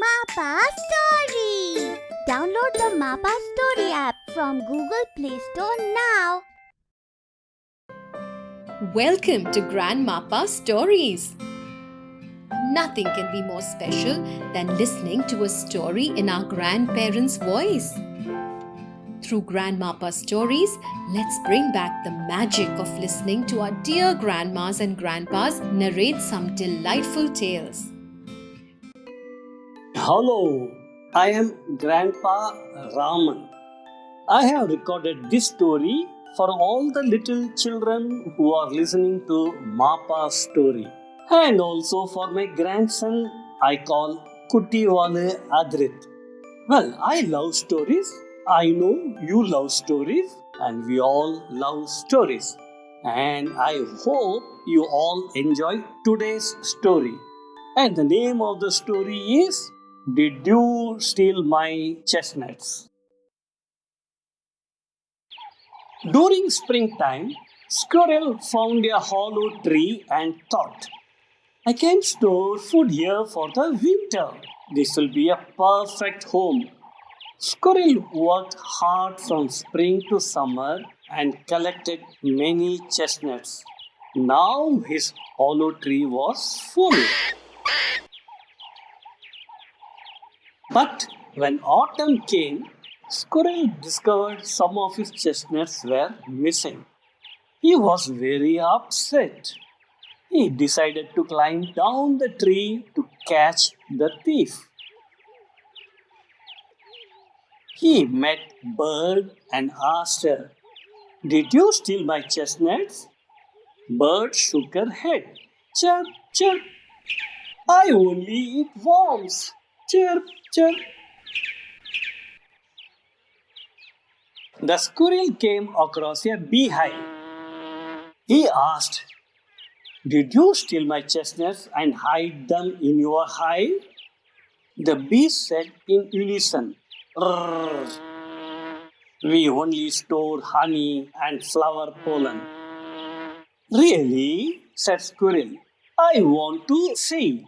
Grand-MaPa Story. Download the MaPa Story app from Google Play Store now. Welcome to Grand-MaPa Stories. Nothing can be more special than listening to a story in our grandparents' voice. Through Grand-MaPa Stories, let's bring back the magic of listening to our dear grandmas and grandpas narrate some delightful tales. Hello, I am Grandpa Raman. I have recorded this story for all the little children who are listening to MaPa Story, and also for my grandson I call Kutti Wale Adrit. Well, I love stories. I know you love stories, and we all love stories. And I hope you all enjoy today's story. And the name of the story is Did You Steal My Chestnuts? During springtime, Squirrel found a hollow tree and thought, I can store food here for the winter. This will be a perfect home. Squirrel worked hard from spring to summer and collected many chestnuts. Now his hollow tree was full. But when autumn came, Squirrel discovered some of his chestnuts were missing. He was very upset. He decided to climb down the tree to catch the thief. He met Bird and asked her, Did you steal my chestnuts? Bird shook her head. Chirp, chirp. I only eat worms. Chirp, chirp. The squirrel came across a beehive. He asked, Did you steal my chestnuts and hide them in your hive? The bees said in unison, "Rrr. We only store honey and flower pollen." Really? Said Squirrel. I want to see.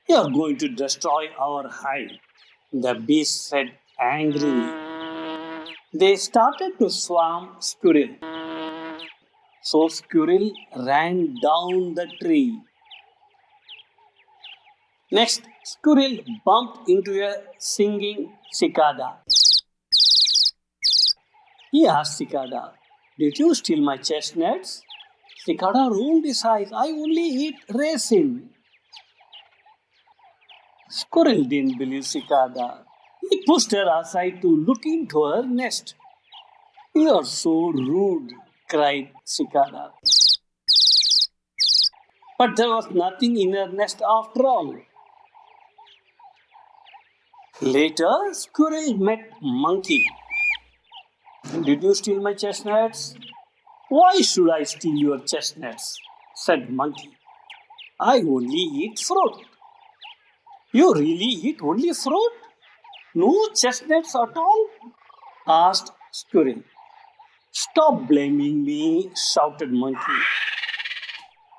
You are going to destroy our hive, the bees said angrily. They started to swarm Squirrel. So Squirrel ran down the tree. Next, Squirrel bumped into a singing cicada. He asked Cicada, Did you steal my chestnuts? Cicada rolled his eyes. I only eat raisin. Squirrel didn't believe Cicada. He pushed her aside to look into her nest. You are so rude, cried Cicada. But there was nothing in her nest after all. Later, Squirrel met Monkey. Did you steal my chestnuts? Why should I steal your chestnuts? Said Monkey. I only eat fruit. You really eat only fruit? No chestnuts at all? Asked Squirrel. Stop blaming me, shouted Monkey.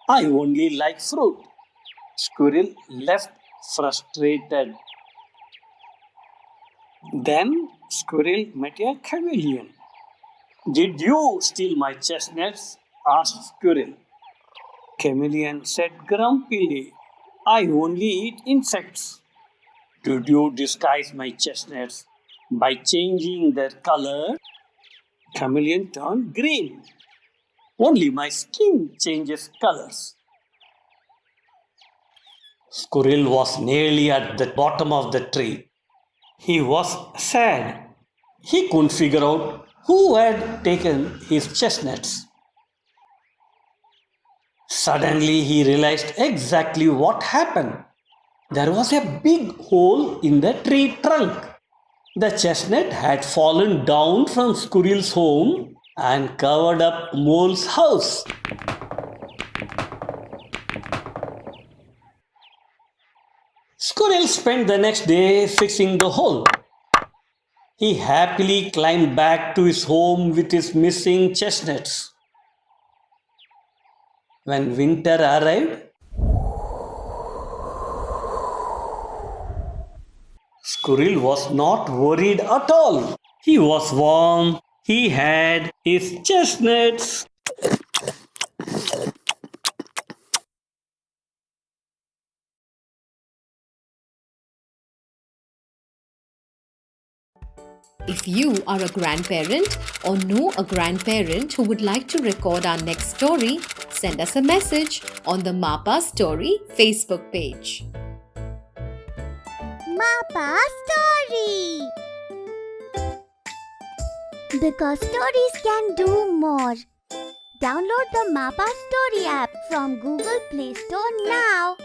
I only like fruit. Squirrel left frustrated. Then Squirrel met a chameleon. Did you steal my chestnuts? Asked Squirrel. Chameleon said grumpily, I only eat insects. Did you disguise my chestnuts by changing their color? Chameleon turned green. Only my skin changes colors. Squirrel was nearly at the bottom of the tree. He was sad. He couldn't figure out who had taken his chestnuts. Suddenly he realized exactly what happened. There was a big hole in the tree trunk. The chestnut had fallen down from Squirrel's home and covered up Mole's house. Squirrel spent the next day fixing the hole. He happily climbed back to his home with his missing chestnuts. When winter arrived, Squirrel was not worried at all. He was warm. He had his chestnuts. If you are a grandparent or know a grandparent who would like to record our next story, send us a message on the MaPa Story Facebook page. MaPa Story. Because stories can do more. Download the MaPa Story app from Google Play Store now.